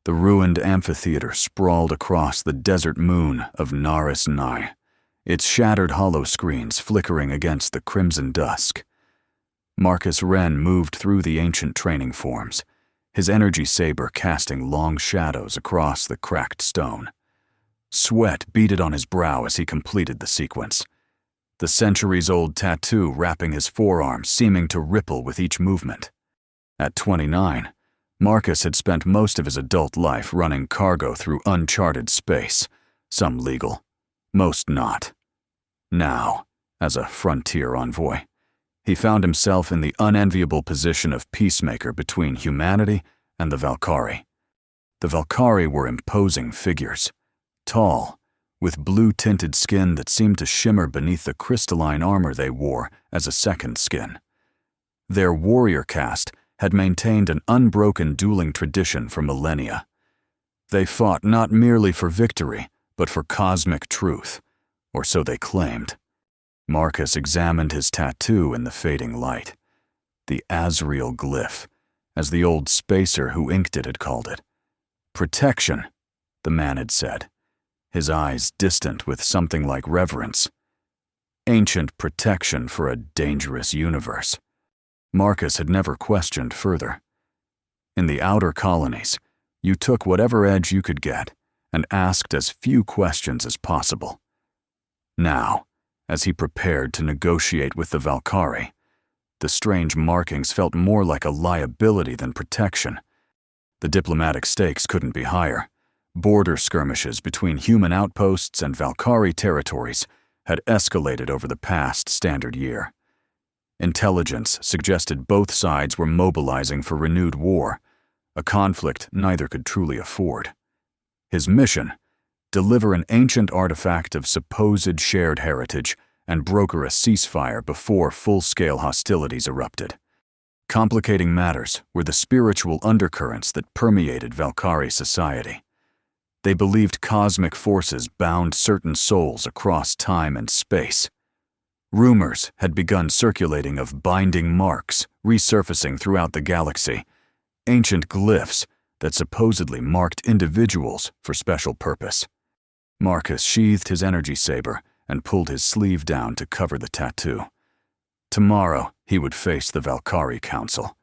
The ruined amphitheater sprawled across the desert moon of Naris Nai, its shattered hollow screens flickering against the crimson dusk. Marcus Wren moved through the ancient training forms, his energy saber casting long shadows across the cracked stone. Sweat beaded on his brow as he completed the sequence, the centuries-old tattoo wrapping his forearm seeming to ripple with each movement. At 29, Marcus had spent most of his adult life running cargo through uncharted space, some legal, most not. Now, as a frontier envoy, he found himself in the unenviable position of peacemaker between humanity and the Valkyrie. The Valkyrie were imposing figures, tall, with blue-tinted skin that seemed to shimmer beneath the crystalline armor they wore as a second skin. Their warrior caste had maintained an unbroken dueling tradition for millennia. They fought not merely for victory, but for cosmic truth, or so they claimed. Marcus examined his tattoo in the fading light. The Azrael glyph, as the old spacer who inked it had called it. Protection, the man had said, his eyes distant with something like reverence. Ancient protection for a dangerous universe. Marcus had never questioned further. In the outer colonies, you took whatever edge you could get and asked as few questions as possible. Now, as he prepared to negotiate with the Valkyrie, the strange markings felt more like a liability than protection. The diplomatic stakes couldn't be higher. Border skirmishes between human outposts and Valkyrie territories had escalated over the past standard year. Intelligence suggested both sides were mobilizing for renewed war, a conflict neither could truly afford. His mission: deliver an ancient artifact of supposed shared heritage and broker a ceasefire before full-scale hostilities erupted. Complicating matters were the spiritual undercurrents that permeated Valkyrie society. They believed cosmic forces bound certain souls across time and space. Rumors had begun circulating of binding marks resurfacing throughout the galaxy, ancient glyphs that supposedly marked individuals for special purpose. Marcus sheathed his energy saber and pulled his sleeve down to cover the tattoo. Tomorrow, he would face the Valkyrie Council.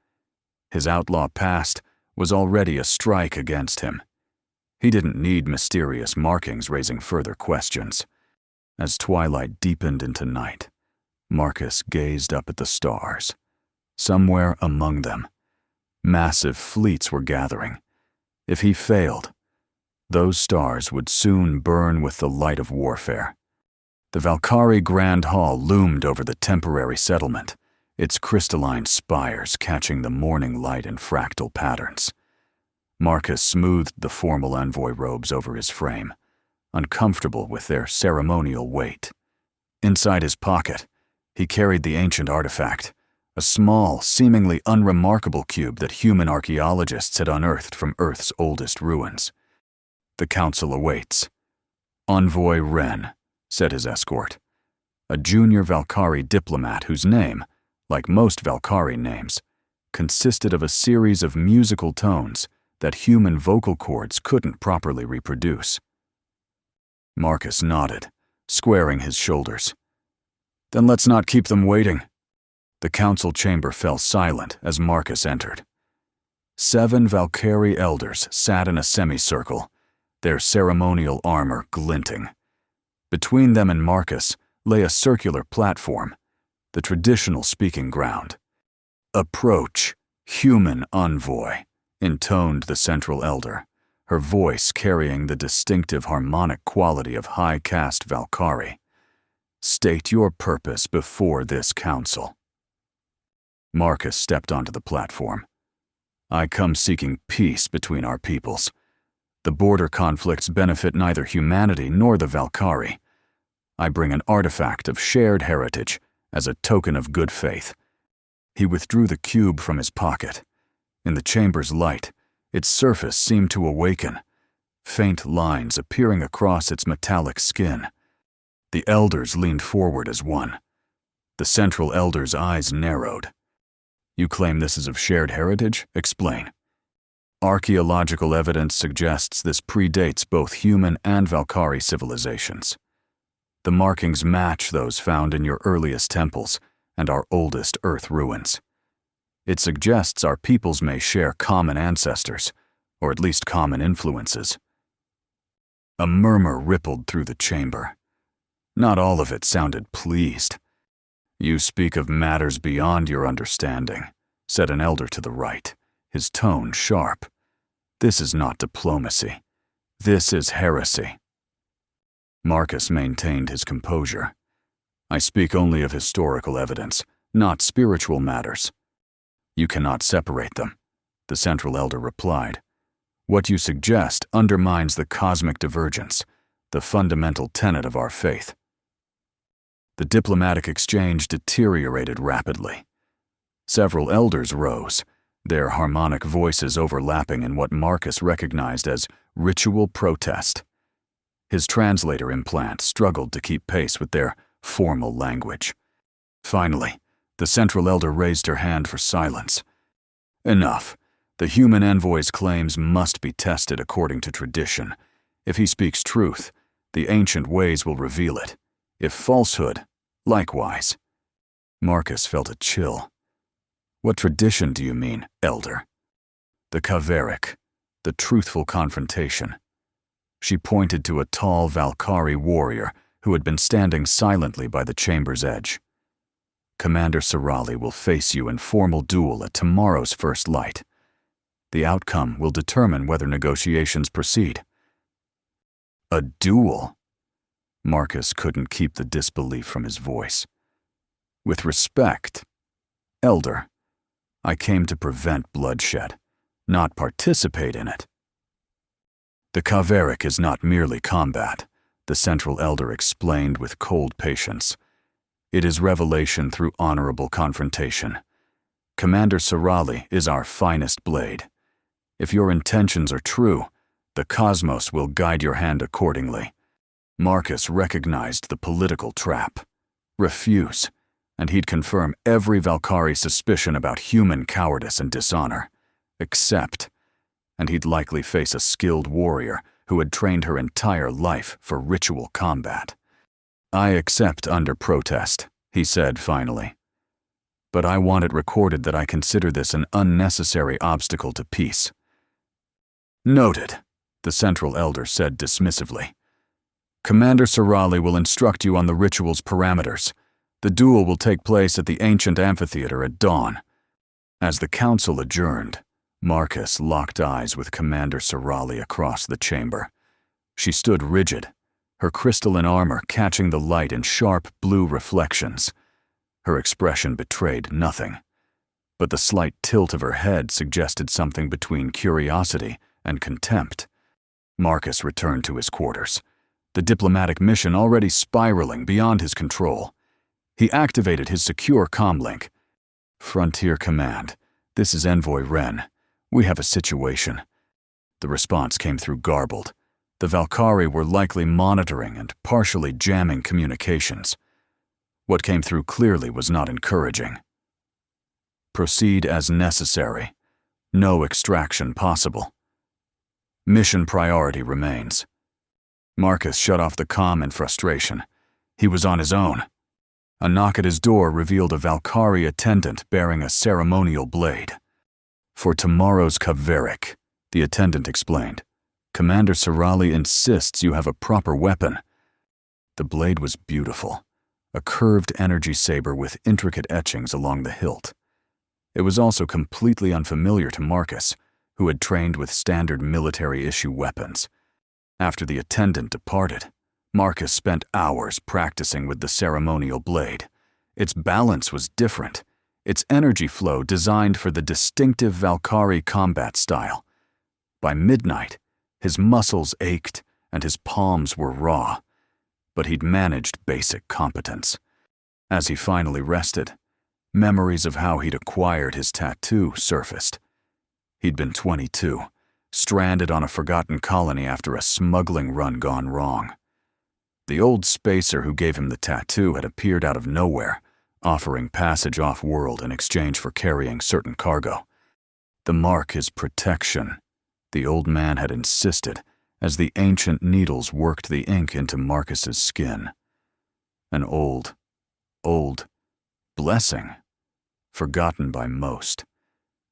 His outlaw past was already a strike against him. He didn't need mysterious markings raising further questions. As twilight deepened into night, Marcus gazed up at the stars. Somewhere among them, massive fleets were gathering. If he failed, those stars would soon burn with the light of warfare. The Valkyrie Grand Hall loomed over the temporary settlement, its crystalline spires catching the morning light in fractal patterns. Marcus smoothed the formal envoy robes over his frame, uncomfortable with their ceremonial weight. Inside his pocket, he carried the ancient artifact, a small, seemingly unremarkable cube that human archaeologists had unearthed from Earth's oldest ruins. "The council awaits." "Envoy Wren," said his escort, a junior Valkyrie diplomat whose name, like most Valkyrie names, consisted of a series of musical tones that human vocal cords couldn't properly reproduce. Marcus nodded, squaring his shoulders. "Then let's not keep them waiting." The council chamber fell silent as Marcus entered. 7 Valkyrie elders sat in a semicircle, their ceremonial armor glinting. Between them and Marcus lay a circular platform, the traditional speaking ground. "Approach, human envoy," intoned the central elder, her voice carrying the distinctive harmonic quality of high-caste Valkyrie. "State your purpose before this council." Marcus stepped onto the platform. "I come seeking peace between our peoples. The border conflicts benefit neither humanity nor the Valkyrie. I bring an artifact of shared heritage as a token of good faith." He withdrew the cube from his pocket. In the chamber's light, its surface seemed to awaken, faint lines appearing across its metallic skin. The elders leaned forward as one. The central elder's eyes narrowed. "You claim this is of shared heritage? Explain." Archaeological evidence suggests this predates both human and Valkyrie civilizations. The markings match those found in your earliest temples and our oldest Earth ruins. It suggests our peoples may share common ancestors, or at least common influences. A murmur rippled through the chamber. Not all of it sounded pleased. "You speak of matters beyond your understanding," said an elder to the right, his tone sharp. "This is not diplomacy. This is heresy." Marcus maintained his composure. "I speak only of historical evidence, not spiritual matters." "You cannot separate them," the central elder replied. "What you suggest undermines the cosmic divergence, the fundamental tenet of our faith." The diplomatic exchange deteriorated rapidly. Several elders rose, their harmonic voices overlapping in what Marcus recognized as ritual protest. His translator implant struggled to keep pace with their formal language. Finally, the central elder raised her hand for silence. "Enough. The human envoy's claims must be tested according to tradition. If he speaks truth, the ancient ways will reveal it. If falsehood, likewise." Marcus felt a chill. "What tradition do you mean, elder?" "The Kaveric, the truthful confrontation." She pointed to a tall Valkyrie warrior who had been standing silently by the chamber's edge. "Commander Sarali will face you in formal duel at tomorrow's first light. The outcome will determine whether negotiations proceed." "A duel?" Marcus couldn't keep the disbelief from his voice. "With respect, elder, I came to prevent bloodshed, not participate in it." "The Kaveric is not merely combat," the central elder explained with cold patience. "It is revelation through honorable confrontation. Commander Sarali is our finest blade. If your intentions are true, the cosmos will guide your hand accordingly." Marcus recognized the political trap. Refuse, and he'd confirm every Valkyrie suspicion about human cowardice and dishonor. Accept, and he'd likely face a skilled warrior who had trained her entire life for ritual combat. "I accept under protest," he said finally. "But I want it recorded that I consider this an unnecessary obstacle to peace." "Noted," the central elder said dismissively. "Commander Sarali will instruct you on the ritual's parameters. The duel will take place at the ancient amphitheater at dawn." As the council adjourned, Marcus locked eyes with Commander Sarali across the chamber. She stood rigid, her crystalline armor catching the light in sharp blue reflections. Her expression betrayed nothing, but the slight tilt of her head suggested something between curiosity and contempt. Marcus returned to his quarters, the diplomatic mission already spiraling beyond his control. He activated his secure comlink. "Frontier Command, this is Envoy Wren. We have a situation." The response came through garbled. The Valkyrie were likely monitoring and partially jamming communications. What came through clearly was not encouraging. "Proceed as necessary. No extraction possible. Mission priority remains." Marcus shut off the comm in frustration. He was on his own. A knock at his door revealed a Valkyrie attendant bearing a ceremonial blade. "For tomorrow's Kaveric," the attendant explained. "Commander Sarali insists you have a proper weapon." The blade was beautiful, a curved energy saber with intricate etchings along the hilt. It was also completely unfamiliar to Marcus, who had trained with standard military-issue weapons. After the attendant departed, Marcus spent hours practicing with the ceremonial blade. Its balance was different, its energy flow designed for the distinctive Valkyrie combat style. By midnight, his muscles ached and his palms were raw, but he'd managed basic competence. As he finally rested, memories of how he'd acquired his tattoo surfaced. He'd been 22, stranded on a forgotten colony after a smuggling run gone wrong. The old spacer who gave him the tattoo had appeared out of nowhere, offering passage off-world in exchange for carrying certain cargo. The mark is protection, the old man had insisted as the ancient needles worked the ink into Marcus's skin. An old blessing, forgotten by most,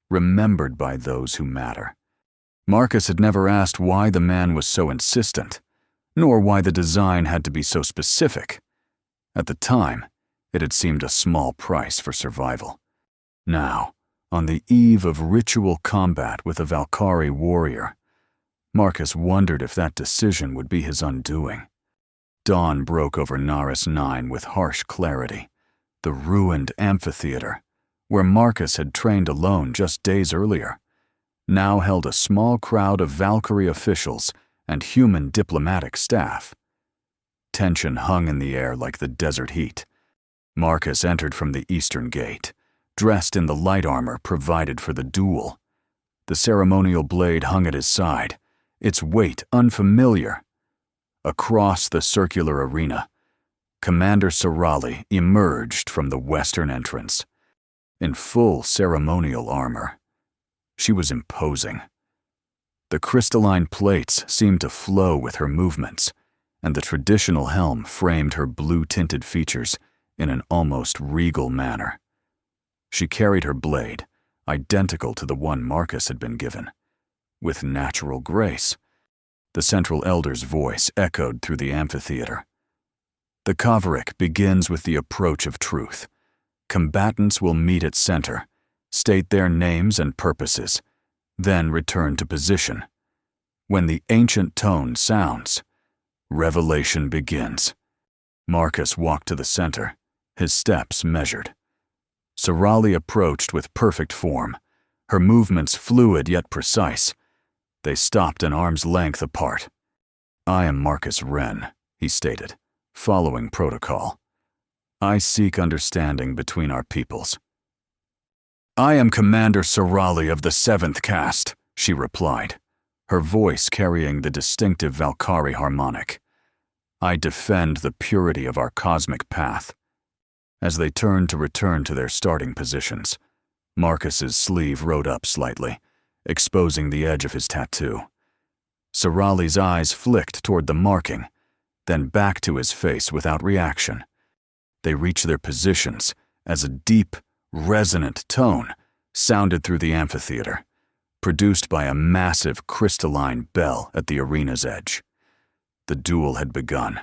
remembered by those who matter. Marcus had never asked why the man was so insistent, nor why the design had to be so specific. At the time, it had seemed a small price for survival. Now, on the eve of ritual combat with a Valkyrie warrior, Marcus wondered if that decision would be his undoing. Dawn broke over Naris 9 with harsh clarity. The ruined amphitheater, where Marcus had trained alone just days earlier, now held a small crowd of Valkyrie officials and human diplomatic staff. Tension hung in the air like the desert heat. Marcus entered from the eastern gate, dressed in the light armor provided for the duel. The ceremonial blade hung at his side, its weight unfamiliar. Across the circular arena, Commander Sorali emerged from the western entrance. In full ceremonial armor, she was imposing. The crystalline plates seemed to flow with her movements, and the traditional helm framed her blue-tinted features in an almost regal manner. She carried her blade, identical to the one Marcus had been given, with natural grace. The Central Elder's voice echoed through the amphitheater. The Kaverick begins with the approach of truth. Combatants will meet at center, state their names and purposes, then return to position. When the ancient tone sounds, revelation begins. Marcus walked to the center, his steps measured. Sorali approached with perfect form, her movements fluid yet precise. They stopped an arm's length apart. "I am Marcus Wren," he stated, following protocol. "I seek understanding between our peoples." "I am Commander Sorali of the 7th Caste," she replied, her voice carrying the distinctive Valkyrie harmonic. "I defend the purity of our cosmic path." As they turned to return to their starting positions, Marcus's sleeve rode up slightly, exposing the edge of his tattoo. Sorali's eyes flicked toward the marking, then back to his face without reaction. They reached their positions as a deep, resonant tone sounded through the amphitheater, produced by a massive crystalline bell at the arena's edge. The duel had begun.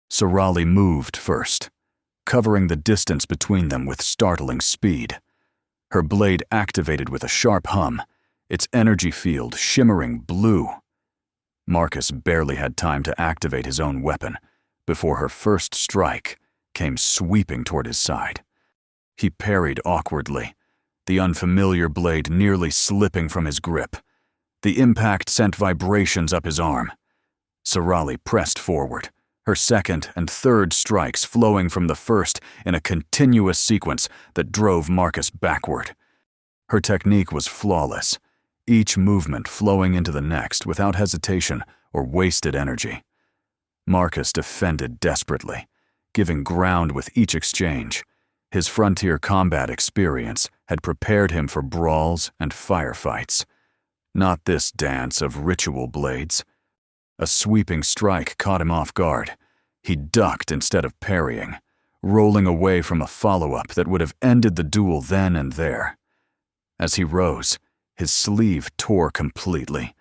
Sorali moved first, covering the distance between them with startling speed. Her blade activated with a sharp hum, its energy field shimmering blue. Marcus barely had time to activate his own weapon before her first strike came sweeping toward his side. He parried awkwardly, the unfamiliar blade nearly slipping from his grip. The impact sent vibrations up his arm. Sorali pressed forward, her second and third strikes flowing from the first in a continuous sequence that drove Marcus backward. Her technique was flawless, each movement flowing into the next without hesitation or wasted energy. Marcus defended desperately, giving ground with each exchange. His frontier combat experience had prepared him for brawls and firefights. Not this dance of ritual blades. A sweeping strike caught him off guard. He ducked instead of parrying, rolling away from a follow-up that would have ended the duel then and there. As he rose, his sleeve tore completely,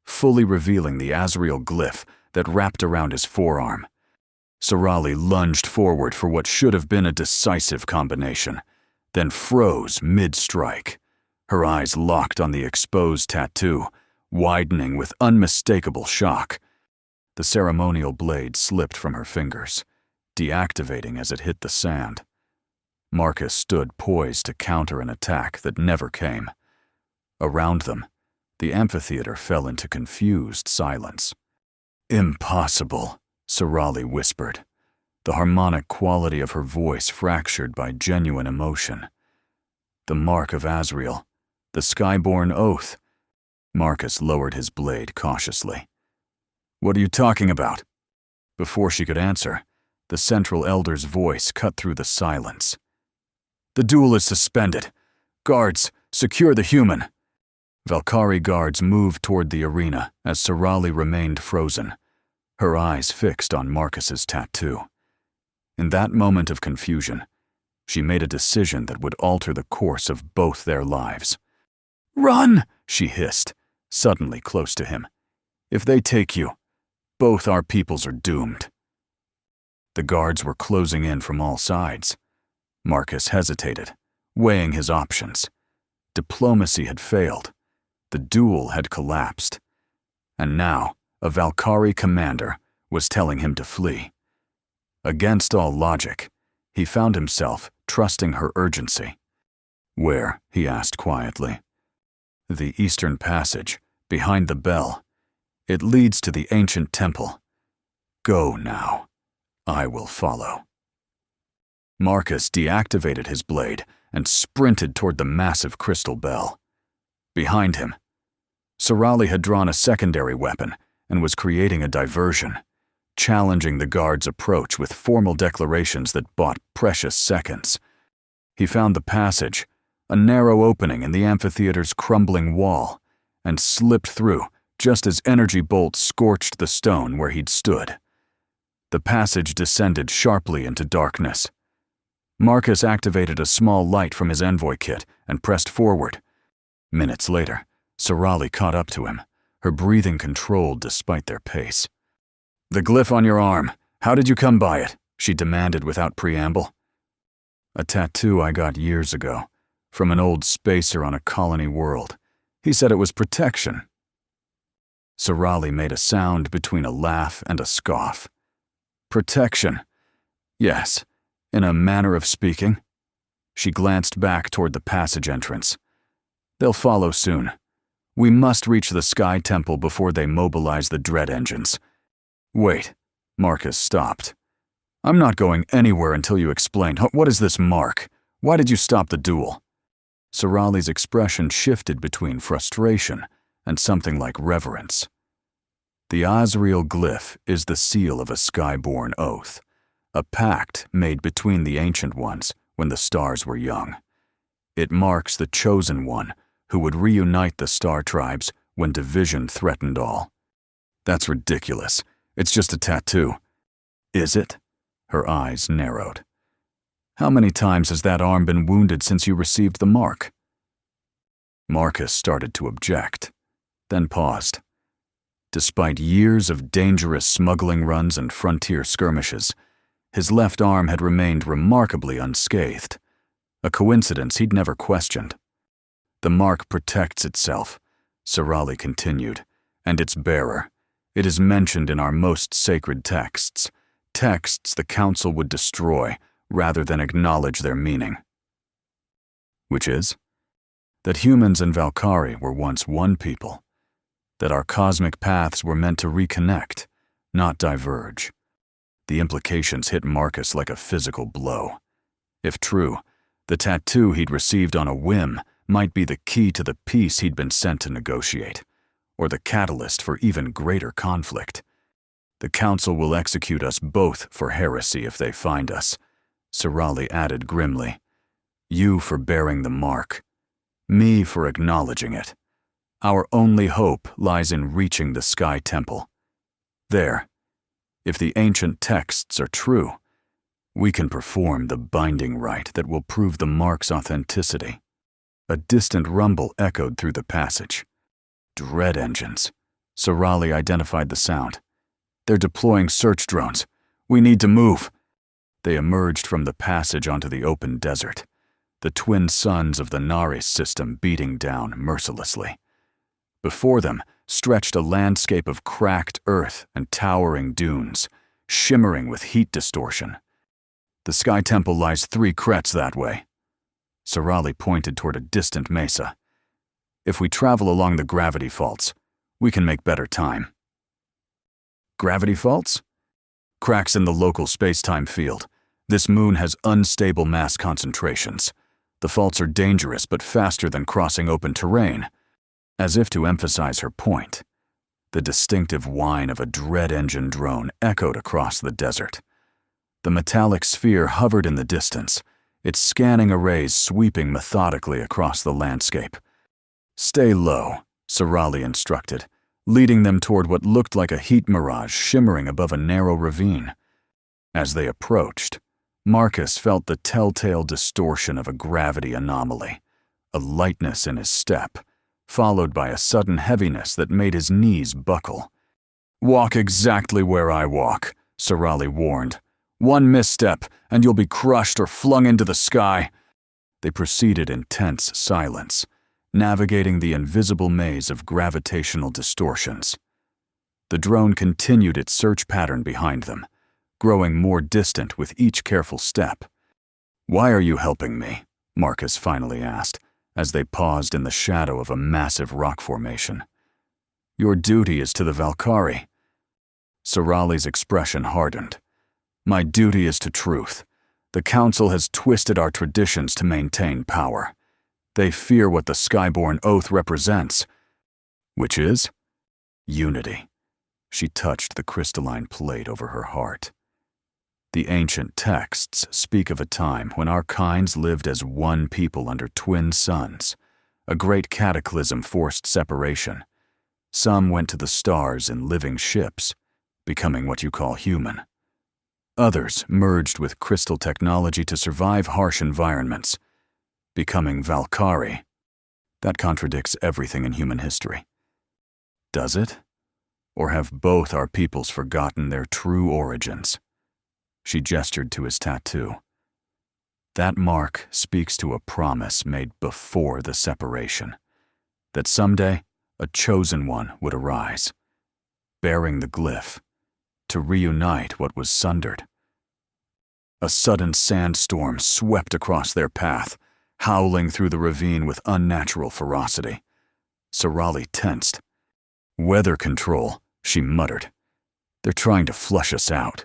fully revealing the Azrael glyph that wrapped around his forearm. Sorali lunged forward for what should have been a decisive combination, then froze mid-strike, her eyes locked on the exposed tattoo, widening with unmistakable shock. The ceremonial blade slipped from her fingers, deactivating as it hit the sand. Marcus stood poised to counter an attack that never came. Around them, the amphitheater fell into confused silence. "Impossible," Sorali whispered, the harmonic quality of her voice fractured by genuine emotion. "The mark of Azrael, the skyborn oath." Marcus lowered his blade cautiously. "What are you talking about?" Before she could answer, the Central Elder's voice cut through the silence. "The duel is suspended. Guards, secure the human." Valkyrie guards moved toward the arena as Sorali remained frozen, her eyes fixed on Marcus's tattoo. In that moment of confusion, she made a decision that would alter the course of both their lives. "Run!" she hissed, suddenly close to him. "If they take you, both our peoples are doomed." The guards were closing in from all sides. Marcus hesitated, weighing his options. Diplomacy had failed. The duel had collapsed. And now, a Valkyrie commander was telling him to flee. Against all logic, he found himself trusting her urgency. "Where?" he asked quietly. "The eastern passage, behind the bell. It leads to the ancient temple. Go now. I will follow." Marcus deactivated his blade and sprinted toward the massive crystal bell. Behind him, Sorali had drawn a secondary weapon and was creating a diversion, challenging the guard's approach with formal declarations that bought precious seconds. He found the passage, a narrow opening in the amphitheater's crumbling wall, and slipped through just as energy bolts scorched the stone where he'd stood. The passage descended sharply into darkness. Marcus activated a small light from his envoy kit and pressed forward. Minutes later, Sorali caught up to him, her breathing controlled despite their pace. "The glyph on your arm, how did you come by it?" she demanded without preamble. "A tattoo I got years ago, from an old spacer on a colony world. He said it was protection." Sorali made a sound between a laugh and a scoff. "Protection? Yes, in a manner of speaking." She glanced back toward the passage entrance. "They'll follow soon. We must reach the Sky Temple before they mobilize the dread engines." "Wait," Marcus stopped. "I'm not going anywhere until you explain. What is this mark? Why did you stop the duel?" Sorali's expression shifted between frustration and something like reverence. "The Azrael glyph is the seal of a skyborn oath, a pact made between the Ancient Ones when the stars were young. It marks the chosen one who would reunite the star tribes when division threatened all." "That's ridiculous. It's just a tattoo." "Is it?" Her eyes narrowed. "How many times has that arm been wounded since you received the mark?" Marcus started to object, then paused. Despite years of dangerous smuggling runs and frontier skirmishes, his left arm had remained remarkably unscathed, a coincidence he'd never questioned. "The mark protects itself," Sorali continued, "and its bearer. It is mentioned in our most sacred texts, texts the Council would destroy rather than acknowledge their meaning." "Which is?" "That humans and Valkyrie were once one people, that our cosmic paths were meant to reconnect, not diverge." The implications hit Marcus like a physical blow. If true, the tattoo he'd received on a whim might be the key to the peace he'd been sent to negotiate, or the catalyst for even greater conflict. "The Council will execute us both for heresy if they find us," Sorali added grimly. "You for bearing the mark, me for acknowledging it. Our only hope lies in reaching the Sky Temple. There, if the ancient texts are true, we can perform the binding rite that will prove the mark's authenticity." A distant rumble echoed through the passage. "Dread engines." Sorali identified the sound. "They're deploying search drones. We need to move." They emerged from the passage onto the open desert, the twin suns of the Naris system beating down mercilessly. Before them stretched a landscape of cracked earth and towering dunes, shimmering with heat distortion. "The Sky Temple lies 3 crets that way." Sorali pointed toward a distant mesa. "If we travel along the gravity faults, we can make better time." "Gravity faults?" "Cracks in the local space-time field. This moon has unstable mass concentrations. The faults are dangerous but faster than crossing open terrain." As if to emphasize her point, the distinctive whine of a dread engine drone echoed across the desert. The metallic sphere hovered in the distance, its scanning arrays sweeping methodically across the landscape. Stay low, Sorali instructed, leading them toward what looked like a heat mirage shimmering above a narrow ravine. As they approached, Marcus felt the telltale distortion of a gravity anomaly, a lightness in his step, followed by a sudden heaviness that made his knees buckle. "Walk exactly where I walk," Sorali warned. "One misstep, and you'll be crushed or flung into the sky." They proceeded in tense silence, navigating the invisible maze of gravitational distortions. The drone continued its search pattern behind them, growing more distant with each careful step. "Why are you helping me?" Marcus finally asked, as they paused in the shadow of a massive rock formation. "Your duty is to the Valkyrie." Sorali's expression hardened. "My duty is to truth. The Council has twisted our traditions to maintain power. They fear what the Skyborn Oath represents." "Which is?" "Unity." She touched the crystalline plate over her heart. "The ancient texts speak of a time when our kinds lived as one people under twin suns. A great cataclysm forced separation. Some went to the stars in living ships, becoming what you call human. Others merged with crystal technology to survive harsh environments, becoming Valkyrie. That contradicts everything in human history." "Does it? Or have both our peoples forgotten their true origins?" She gestured to his tattoo. "That mark speaks to a promise made before the separation, that someday a chosen one would arise, bearing the glyph, to reunite what was sundered." A sudden sandstorm swept across their path, howling through the ravine with unnatural ferocity. Sorali tensed. "Weather control," she muttered. "They're trying to flush us out."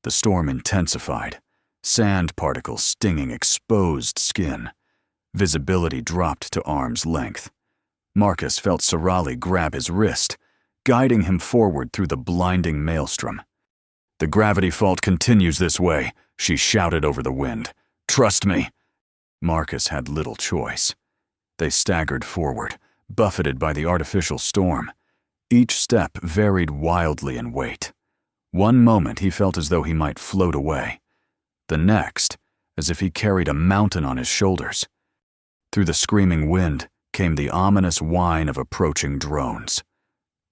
The storm intensified, sand particles stinging exposed skin. Visibility dropped to arm's length. Marcus felt Sorali grab his wrist, guiding him forward through the blinding maelstrom. "The gravity fault continues this way," she shouted over the wind. "Trust me." Marcus had little choice. They staggered forward, buffeted by the artificial storm. Each step varied wildly in weight. One moment he felt as though he might float away. The next, as if he carried a mountain on his shoulders. Through the screaming wind came the ominous whine of approaching drones.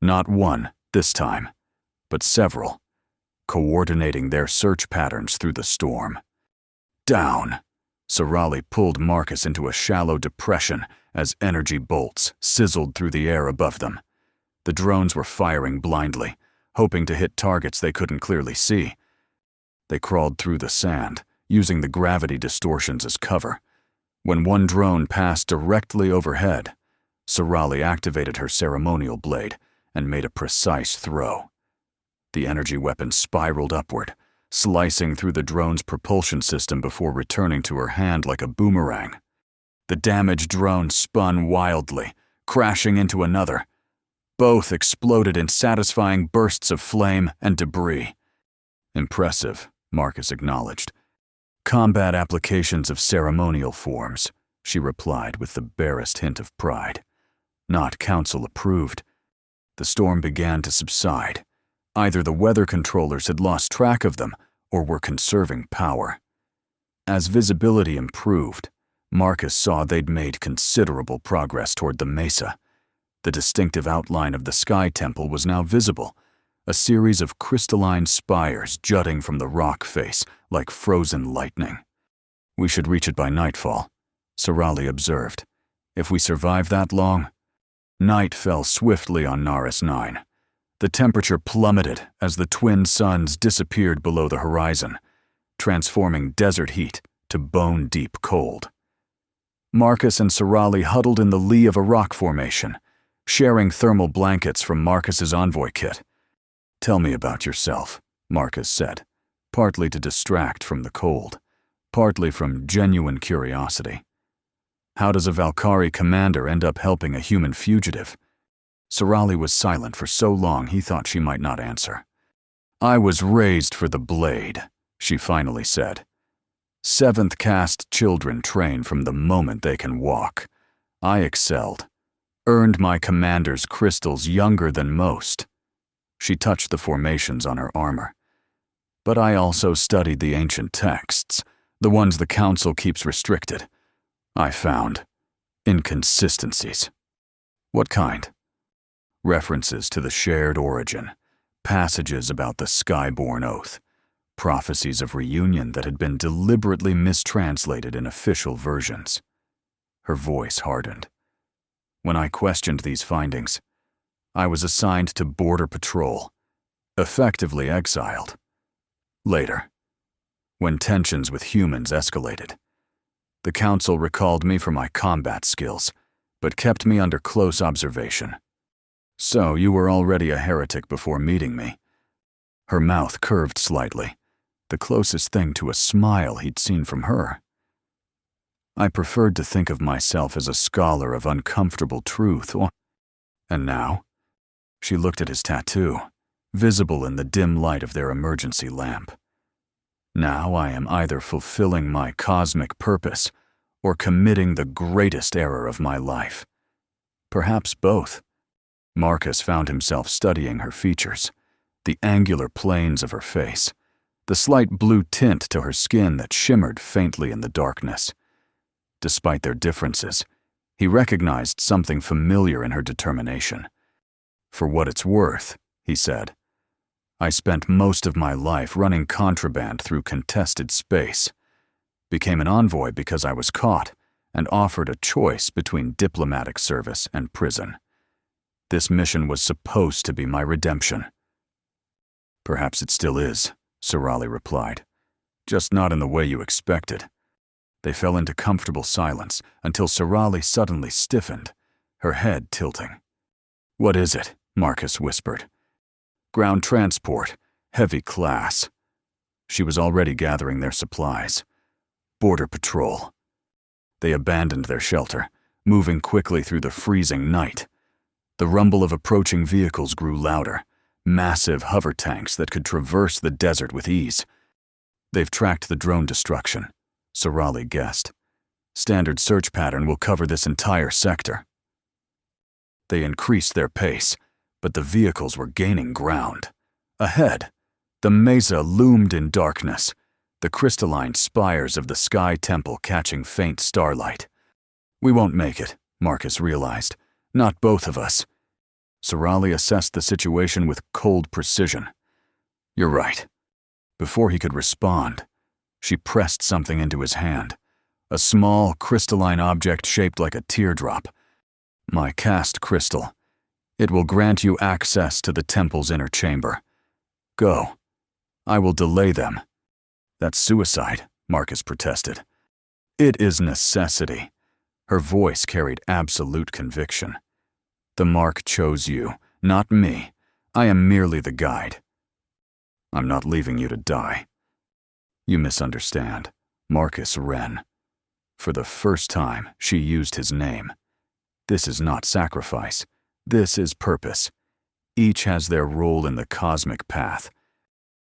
Not one, this time, but several, coordinating their search patterns through the storm. "Down!" Sorali pulled Marcus into a shallow depression as energy bolts sizzled through the air above them. The drones were firing blindly, hoping to hit targets they couldn't clearly see. They crawled through the sand, using the gravity distortions as cover. When one drone passed directly overhead, Sorali activated her ceremonial blade and made a precise throw. The energy weapon spiraled upward, slicing through the drone's propulsion system before returning to her hand like a boomerang. The damaged drone spun wildly, crashing into another. Both exploded in satisfying bursts of flame and debris. "Impressive," Marcus acknowledged. "Combat applications of ceremonial forms," she replied with the barest hint of pride. "Not council approved." The storm began to subside. Either the weather controllers had lost track of them or were conserving power. As visibility improved, Marcus saw they'd made considerable progress toward the mesa. The distinctive outline of the Sky Temple was now visible, a series of crystalline spires jutting from the rock face like frozen lightning. "We should reach it by nightfall," Sorali observed. "If we survive that long." Night fell swiftly on Naris 9. The temperature plummeted as the twin suns disappeared below the horizon, transforming desert heat to bone-deep cold. Marcus and Sorali huddled in the lee of a rock formation, sharing thermal blankets from Marcus's envoy kit. "Tell me about yourself," Marcus said, partly to distract from the cold, partly from genuine curiosity. "How does a Valkyrie commander end up helping a human fugitive?" Sorali was silent for so long he thought she might not answer. "I was raised for the blade," she finally said. "Seventh caste children train from the moment they can walk. I excelled. earned my commander's crystals younger than most. She touched the formations on her armor. But I also studied the ancient texts, the ones the Council keeps restricted. I found inconsistencies. What kind? References to the shared origin, passages about the Skyborn Oath, prophecies of reunion that had been deliberately mistranslated in official versions. Her voice hardened. When I questioned these findings, I was assigned to Border Patrol, effectively exiled. Later, when tensions with humans escalated, the Council recalled me for my combat skills, but kept me under close observation. So you were already a heretic before meeting me. Her mouth curved slightly, the closest thing to a smile he'd seen from her. I preferred to think of myself as a scholar of uncomfortable truth. And now? She looked at his tattoo, visible in the dim light of their emergency lamp. Now I am either fulfilling my cosmic purpose or committing the greatest error of my life. Perhaps both. Marcus found himself studying her features, the angular planes of her face, the slight blue tint to her skin that shimmered faintly in the darkness. Despite their differences, he recognized something familiar in her determination. For what it's worth, he said, I spent most of my life running contraband through contested space, became an envoy because I was caught, and offered a choice between diplomatic service and prison. This mission was supposed to be my redemption. Perhaps it still is, Sorali replied, just not in the way you expected. They fell into comfortable silence until Sorali suddenly stiffened, her head tilting. What is it? Marcus whispered. Ground transport, heavy class. She was already gathering their supplies. Border Patrol. They abandoned their shelter, moving quickly through the freezing night. The rumble of approaching vehicles grew louder, massive hover tanks that could traverse the desert with ease. They've tracked the drone destruction, Sorali guessed. Standard search pattern will cover this entire sector. They increased their pace, but the vehicles were gaining ground. Ahead, the mesa loomed in darkness, the crystalline spires of the Sky Temple catching faint starlight. We won't make it, Marcus realized. Not both of us. Sorali assessed the situation with cold precision. You're right. Before he could respond, she pressed something into his hand, a small, crystalline object shaped like a teardrop. My cast crystal. It will grant you access to the temple's inner chamber. Go. I will delay them. That's suicide, Marcus protested. It is necessity. Her voice carried absolute conviction. The mark chose you, not me. I am merely the guide. I'm not leaving you to die. You misunderstand. Marcus Wren. For the first time, she used his name. This is not sacrifice. This is purpose. Each has their role in the cosmic path.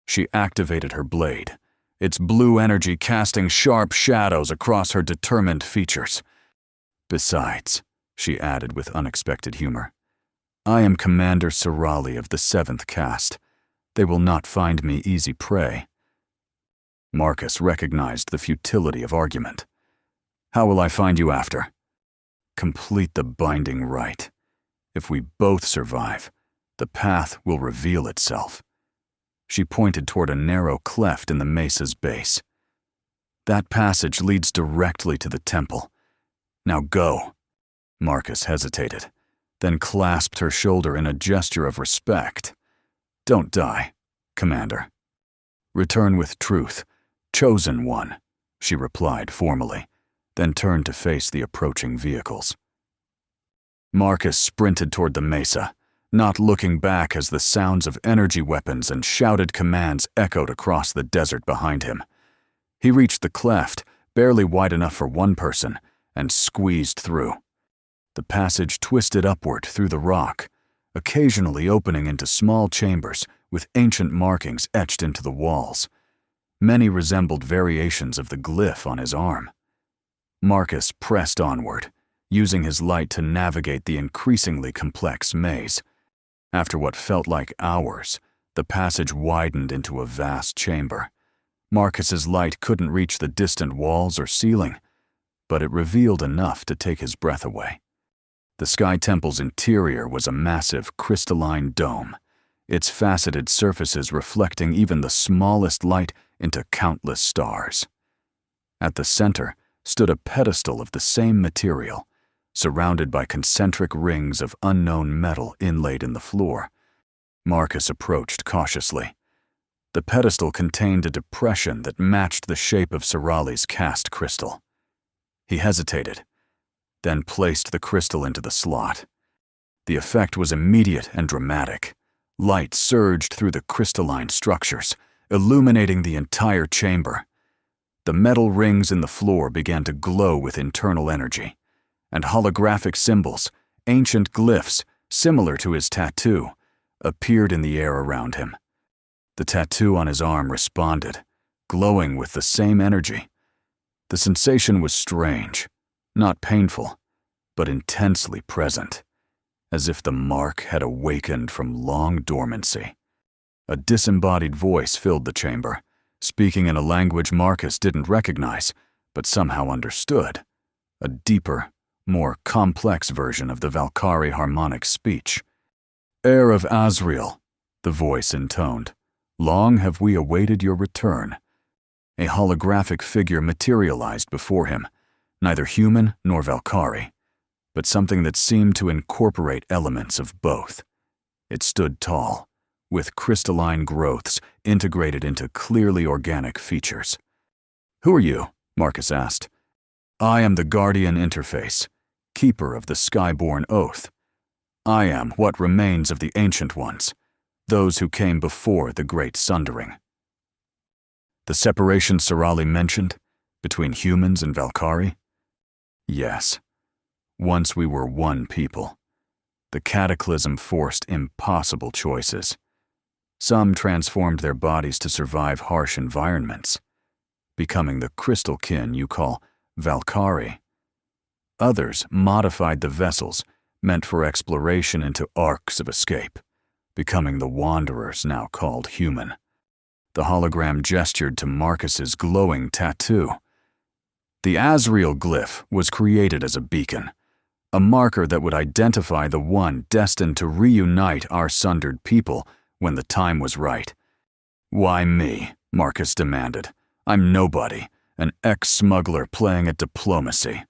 She activated her blade, its blue energy casting sharp shadows across her determined features. Besides, she added with unexpected humor, I am Commander Sorali of the 7th caste. They will not find me easy prey. Marcus recognized the futility of argument. How will I find you after? Complete the binding rite. If we both survive, the path will reveal itself. She pointed toward a narrow cleft in the mesa's base. That passage leads directly to the temple. Now go. Marcus hesitated, then clasped her shoulder in a gesture of respect. Don't die, Commander. Return with truth, chosen one, she replied formally, then turned to face the approaching vehicles. Marcus sprinted toward the mesa, not looking back as the sounds of energy weapons and shouted commands echoed across the desert behind him. He reached the cleft, barely wide enough for one person, and squeezed through. The passage twisted upward through the rock, occasionally opening into small chambers with ancient markings etched into the walls. Many resembled variations of the glyph on his arm. Marcus pressed onward, using his light to navigate the increasingly complex maze. After what felt like hours, the passage widened into a vast chamber. Marcus's light couldn't reach the distant walls or ceiling, but it revealed enough to take his breath away. The Sky Temple's interior was a massive crystalline dome, its faceted surfaces reflecting even the smallest light into countless stars. At the center stood a pedestal of the same material, surrounded by concentric rings of unknown metal inlaid in the floor. Marcus approached cautiously. The pedestal contained a depression that matched the shape of Sorali's cast crystal. He hesitated, then placed the crystal into the slot. The effect was immediate and dramatic. Light surged through the crystalline structures, illuminating the entire chamber. The metal rings in the floor began to glow with internal energy, and holographic symbols, ancient glyphs similar to his tattoo, appeared in the air around him. The tattoo on his arm responded, glowing with the same energy. The sensation was strange, not painful, but intensely present, as if the mark had awakened from long dormancy. A disembodied voice filled the chamber, speaking in a language Marcus didn't recognize, but somehow understood. A deeper, more complex version of the Valkyrie harmonic speech. "Heir of Azrael," the voice intoned, "long have we awaited your return." A holographic figure materialized before him, neither human nor Valkyrie, but something that seemed to incorporate elements of both. It stood tall, with crystalline growths integrated into clearly organic features. "Who are you?" Marcus asked. "I am the Guardian Interface, keeper of the Skyborn Oath. I am what remains of the Ancient Ones, those who came before the Great Sundering." The separation Sorali mentioned, between humans and Valkyrie? Yes. Once we were one people. The cataclysm forced impossible choices. Some transformed their bodies to survive harsh environments, becoming the crystal kin you call Valkyrie. Others modified the vessels meant for exploration into arcs of escape, becoming the wanderers now called human. The hologram gestured to Marcus's glowing tattoo. The Azrael glyph was created as a beacon, a marker that would identify the one destined to reunite our sundered people when the time was right. "Why me?" Marcus demanded. "I'm nobody, an ex-smuggler playing at diplomacy."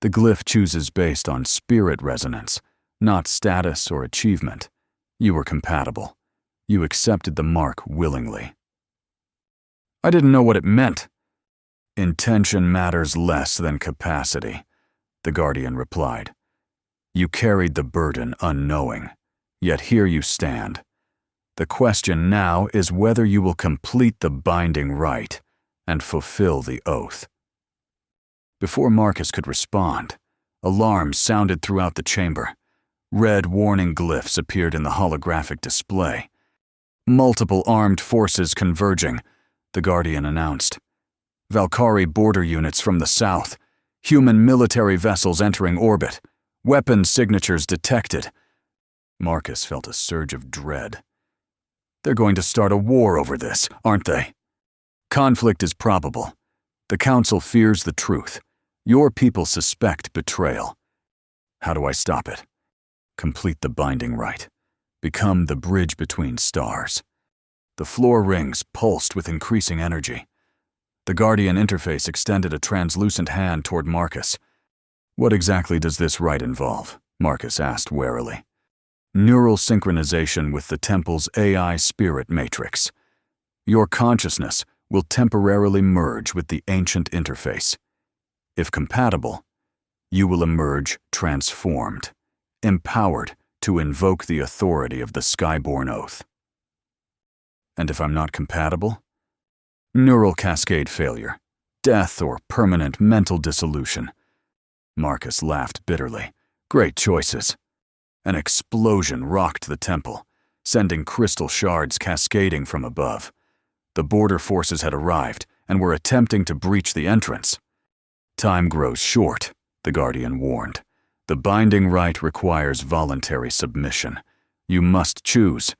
The glyph chooses based on spirit resonance, not status or achievement. You were compatible. You accepted the mark willingly. "I didn't know what it meant." "Intention matters less than capacity," the Guardian replied. "You carried the burden unknowing, yet here you stand. The question now is whether you will complete the binding rite and fulfill the oath." Before Marcus could respond, alarms sounded throughout the chamber. Red warning glyphs appeared in the holographic display. "Multiple armed forces converging," the Guardian announced. "Valkyrie border units from the south, human military vessels entering orbit, weapons signatures detected." Marcus felt a surge of dread. They're going to start a war over this, aren't they? Conflict is probable. The Council fears the truth. Your people suspect betrayal. How do I stop it? Complete the binding rite. Become the bridge between stars. The floor rings pulsed with increasing energy. The Guardian Interface extended a translucent hand toward Marcus. "What exactly does this rite involve?" Marcus asked warily. "Neural synchronization with the temple's AI spirit matrix. Your consciousness will temporarily merge with the ancient interface. If compatible, you will emerge transformed, empowered to invoke the authority of the Skyborn Oath. And if I'm not compatible? Neural cascade failure, death, or permanent mental dissolution." Marcus laughed bitterly. "Great choices." An explosion rocked the temple, sending crystal shards cascading from above. The border forces had arrived and were attempting to breach the entrance. "Time grows short," the Guardian warned. "The binding rite requires voluntary submission. You must choose."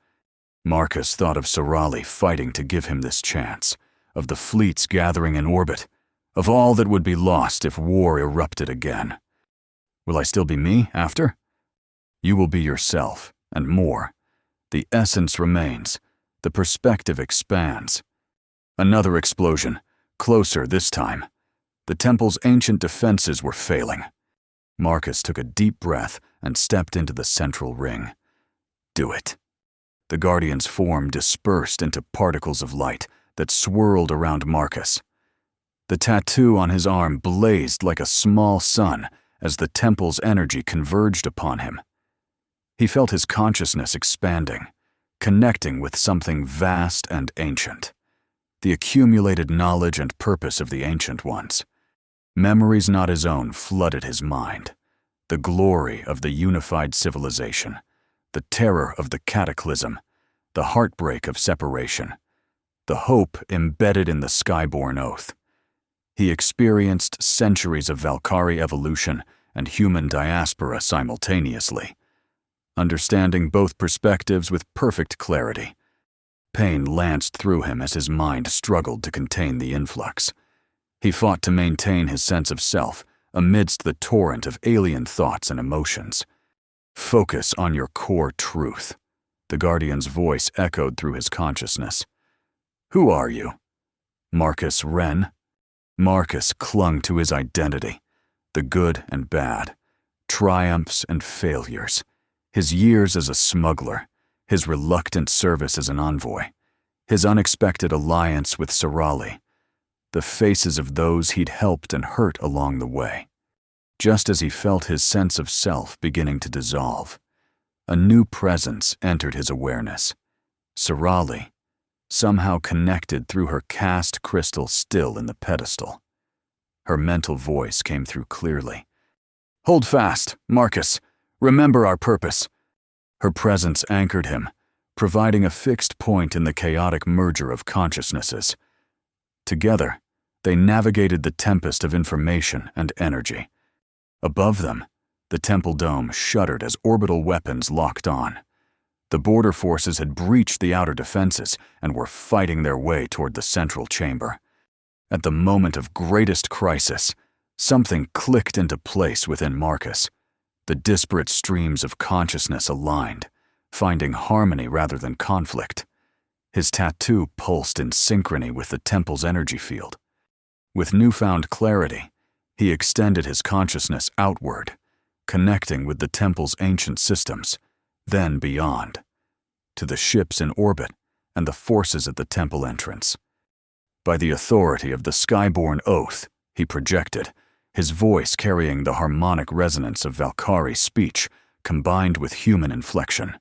Marcus thought of Sorali fighting to give him this chance, of the fleets gathering in orbit, of all that would be lost if war erupted again. "Will I still be me after?" "You will be yourself, and more. The essence remains. The perspective expands." Another explosion, closer this time. The temple's ancient defenses were failing. Marcus took a deep breath and stepped into the central ring. "Do it." The Guardian's form dispersed into particles of light that swirled around Marcus. The tattoo on his arm blazed like a small sun as the temple's energy converged upon him. He felt his consciousness expanding, connecting with something vast and ancient. The accumulated knowledge and purpose of the Ancient Ones. Memories not his own flooded his mind. The glory of the unified civilization, the terror of the cataclysm, the heartbreak of separation, the hope embedded in the Skyborn oath. He experienced centuries of Valkyrie evolution and human diaspora simultaneously, understanding both perspectives with perfect clarity. Pain lanced through him as his mind struggled to contain the influx. He fought to maintain his sense of self amidst the torrent of alien thoughts and emotions. "Focus on your core truth," the Guardian's voice echoed through his consciousness. "Who are you?" "Marcus Wren." Marcus clung to his identity, the good and bad, triumphs and failures, his years as a smuggler, his reluctant service as an envoy, his unexpected alliance with Sorali, the faces of those he'd helped and hurt along the way. Just as he felt his sense of self beginning to dissolve, a new presence entered his awareness. Sorali, somehow connected through her cast crystal still in the pedestal. Her mental voice came through clearly. "Hold fast, Marcus. Remember our purpose." Her presence anchored him, providing a fixed point in the chaotic merger of consciousnesses. Together, they navigated the tempest of information and energy. Above them, the temple dome shuddered as orbital weapons locked on. The border forces had breached the outer defenses and were fighting their way toward the central chamber. At the moment of greatest crisis, something clicked into place within Marcus. The disparate streams of consciousness aligned, finding harmony rather than conflict. His tattoo pulsed in synchrony with the temple's energy field. With newfound clarity, he extended his consciousness outward, connecting with the temple's ancient systems, then beyond, to the ships in orbit and the forces at the temple entrance. By the authority of the Skyborn oath, he projected, his voice carrying the harmonic resonance of Valkyrie speech combined with human inflection.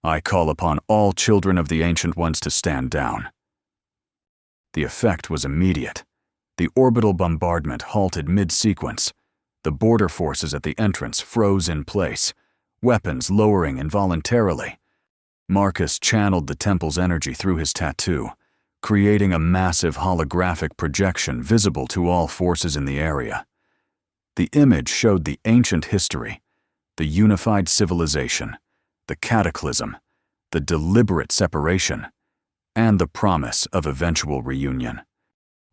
"I call upon all children of the Ancient Ones to stand down." The effect was immediate. The orbital bombardment halted mid-sequence. The border forces at the entrance froze in place, weapons lowering involuntarily. Marcus channeled the temple's energy through his tattoo, creating a massive holographic projection visible to all forces in the area. The image showed the ancient history, the unified civilization, the cataclysm, the deliberate separation, and the promise of eventual reunion.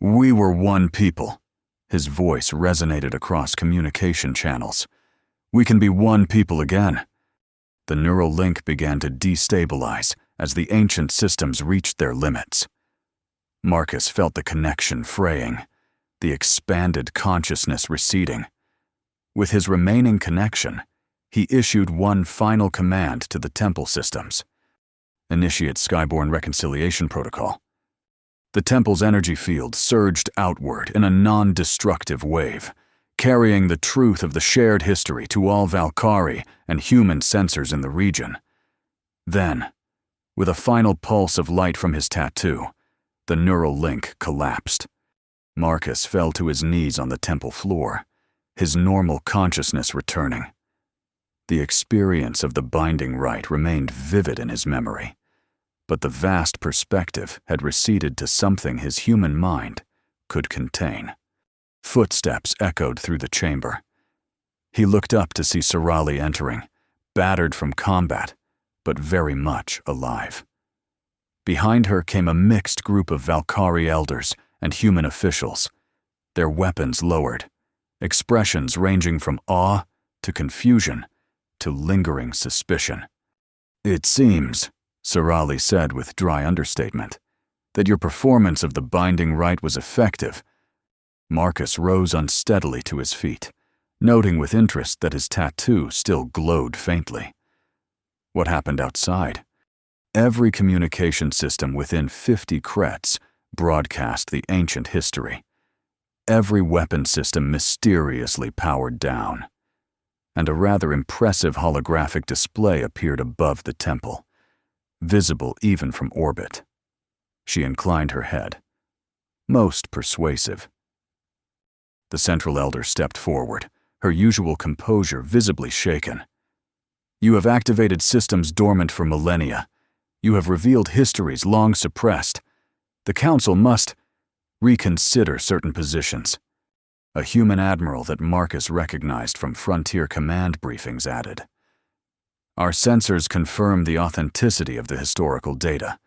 "We were one people." His voice resonated across communication channels. "We can be one people again." The neural link began to destabilize as the ancient systems reached their limits. Marcus felt the connection fraying, the expanded consciousness receding. With his remaining connection, he issued one final command to the temple systems. "Initiate Skyborn Reconciliation Protocol." The temple's energy field surged outward in a non-destructive wave, carrying the truth of the shared history to all Valkyrie and human sensors in the region. Then, with a final pulse of light from his tattoo, the neural link collapsed. Marcus fell to his knees on the temple floor, his normal consciousness returning. The experience of the binding rite remained vivid in his memory, but the vast perspective had receded to something his human mind could contain. Footsteps echoed through the chamber, He looked up to see Sirali entering, battered from combat, but very much alive. Behind her came a mixed group of Valkyrie elders and human officials, their weapons lowered, expressions ranging from awe to confusion to lingering suspicion. "It seems," Sirali said with dry understatement, "that your performance of the binding rite was effective." Marcus rose unsteadily to his feet, noting with interest that his tattoo still glowed faintly. What happened outside? Every communication system within 50 crets broadcast the ancient history. Every weapon system mysteriously powered down. And a rather impressive holographic display appeared above the temple, visible even from orbit. She inclined her head. Most persuasive. The Central Elder stepped forward, her usual composure visibly shaken. "You have activated systems dormant for millennia. You have revealed histories long suppressed. The Council must reconsider certain positions." A human admiral that Marcus recognized from Frontier Command briefings added. "Our sensors confirm the authenticity of the historical data.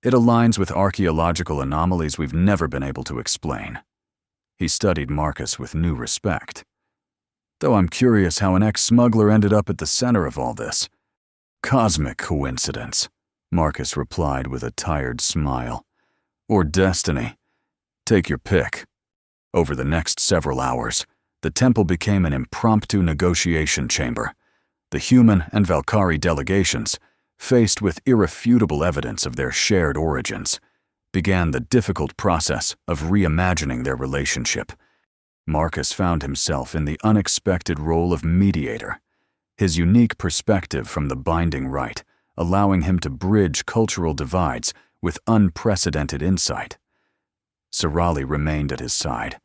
It aligns with archaeological anomalies we've never been able to explain." He studied Marcus with new respect. "Though I'm curious how an ex-smuggler ended up at the center of all this." "Cosmic coincidence," Marcus replied with a tired smile. "Or destiny. Take your pick." Over the next several hours, the temple became an impromptu negotiation chamber. The human and Valkyrie delegations, faced with irrefutable evidence of their shared origins, began the difficult process of reimagining their relationship. Marcus found himself in the unexpected role of mediator, his unique perspective from the binding rite allowing him to bridge cultural divides with unprecedented insight. Sirali remained at his side,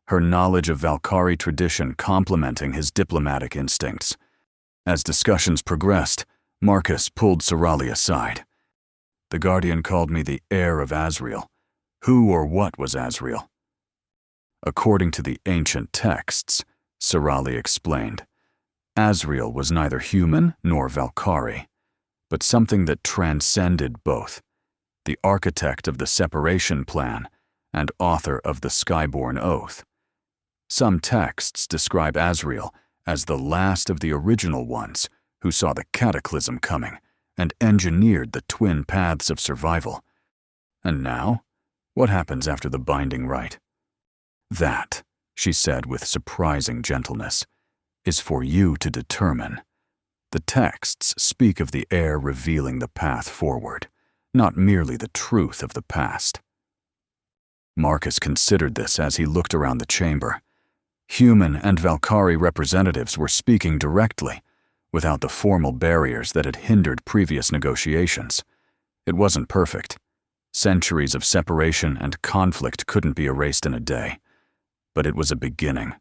her knowledge of Valkyrie tradition complementing his diplomatic instincts. As discussions progressed, Marcus pulled Sirali aside. "The Guardian called me the heir of Azrael. Who or what was Azrael?" "According to the ancient texts," Sirali explained, "Azrael was neither human nor Valkyrie, but something that transcended both, the architect of the separation plan and author of the Skyborn Oath. Some texts describe Azrael as the last of the original ones who saw the cataclysm coming and engineered the twin paths of survival. And now, what happens after the binding rite?" "That," she said with surprising gentleness, "is for you to determine. The texts speak of the heir revealing the path forward, not merely the truth of the past." Marcus considered this as he looked around the chamber. Human and Valkyrie representatives were speaking directly, without the formal barriers that had hindered previous negotiations. It wasn't perfect. Centuries of separation and conflict couldn't be erased in a day. But it was a beginning.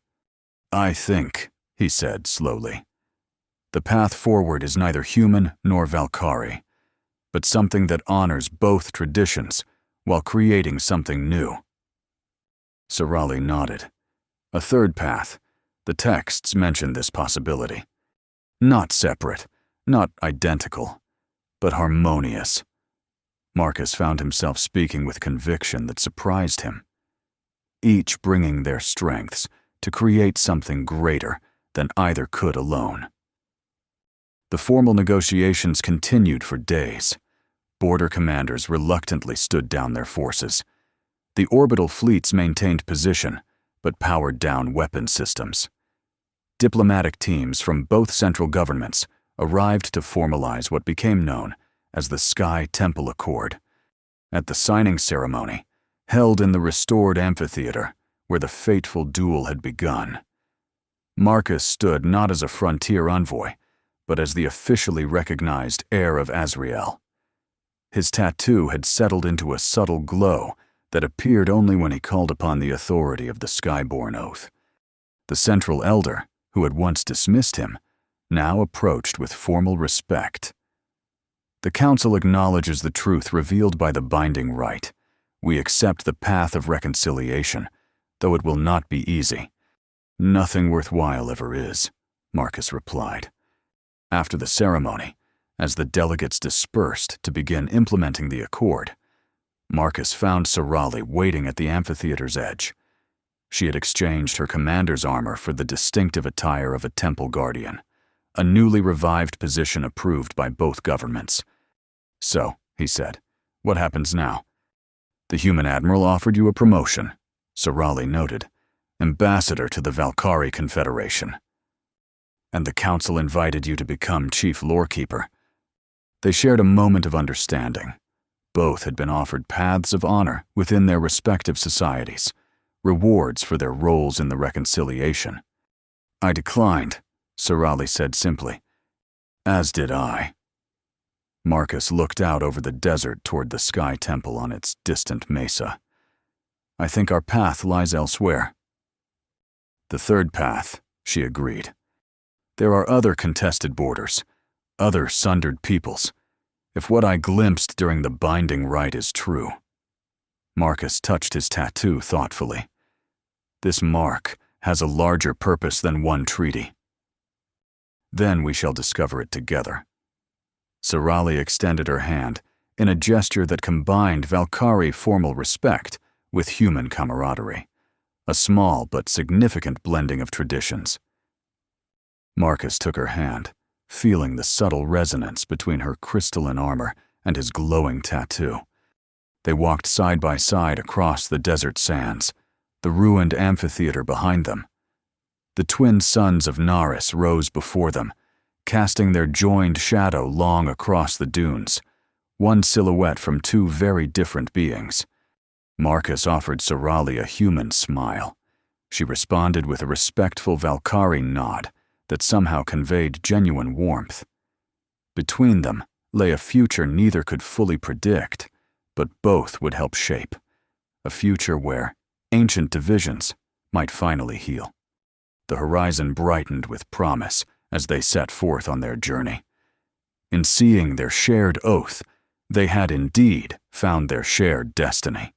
"I think," he said slowly, "the path forward is neither human nor Valkyrie, but something that honors both traditions while creating something new." Sirali nodded. "A third path. The texts mention this possibility. Not separate, not identical, but harmonious." Marcus found himself speaking with conviction that surprised him. Each bringing their strengths to create something greater than either could alone. The formal negotiations continued for days. Border commanders reluctantly stood down their forces. The orbital fleets maintained position, but powered down weapon systems. Diplomatic teams from both central governments arrived to formalize what became known as the Sky Temple Accord. At the signing ceremony, held in the restored amphitheater where the fateful duel had begun, Marcus stood not as a frontier envoy, but as the officially recognized heir of Azrael. His tattoo had settled into a subtle glow that appeared only when he called upon the authority of the Skyborn Oath. The Central Elder, who had once dismissed him, now approached with formal respect. "The Council acknowledges the truth revealed by the binding rite. We accept the path of reconciliation, though it will not be easy. Nothing worthwhile ever is," Marcus replied. After the ceremony, as the delegates dispersed to begin implementing the accord, Marcus found Sorali waiting at the amphitheater's edge. She had exchanged her commander's armor for the distinctive attire of a temple guardian, a newly revived position approved by both governments. "So," he said, "what happens now?" "The human admiral offered you a promotion," Sorali noted, "ambassador to the Valkyrie Confederation. And the council invited you to become chief lorekeeper." They shared a moment of understanding. Both had been offered paths of honor within their respective societies, rewards for their roles in the reconciliation. "I declined," Sorali said simply. "As did I." Marcus looked out over the desert toward the Sky Temple on its distant mesa. "I think our path lies elsewhere." "The third path," she agreed. "There are other contested borders, other sundered peoples, if what I glimpsed during the binding rite is true." Marcus touched his tattoo thoughtfully. "This mark has a larger purpose than one treaty. Then we shall discover it together." Sorali extended her hand in a gesture that combined Valkyrie formal respect with human camaraderie, a small but significant blending of traditions. Marcus took her hand, feeling the subtle resonance between her crystalline armor and his glowing tattoo. They walked side by side across the desert sands, the ruined amphitheater behind them. The twin suns of Naris rose before them, casting their joined shadow long across the dunes, one silhouette from two very different beings. Marcus offered Sorali a human smile. She responded with a respectful Valkyrie nod that somehow conveyed genuine warmth. Between them lay a future neither could fully predict, but both would help shape. A future where ancient divisions might finally heal. The horizon brightened with promise as they set forth on their journey. In seeing their shared oath, they had indeed found their shared destiny.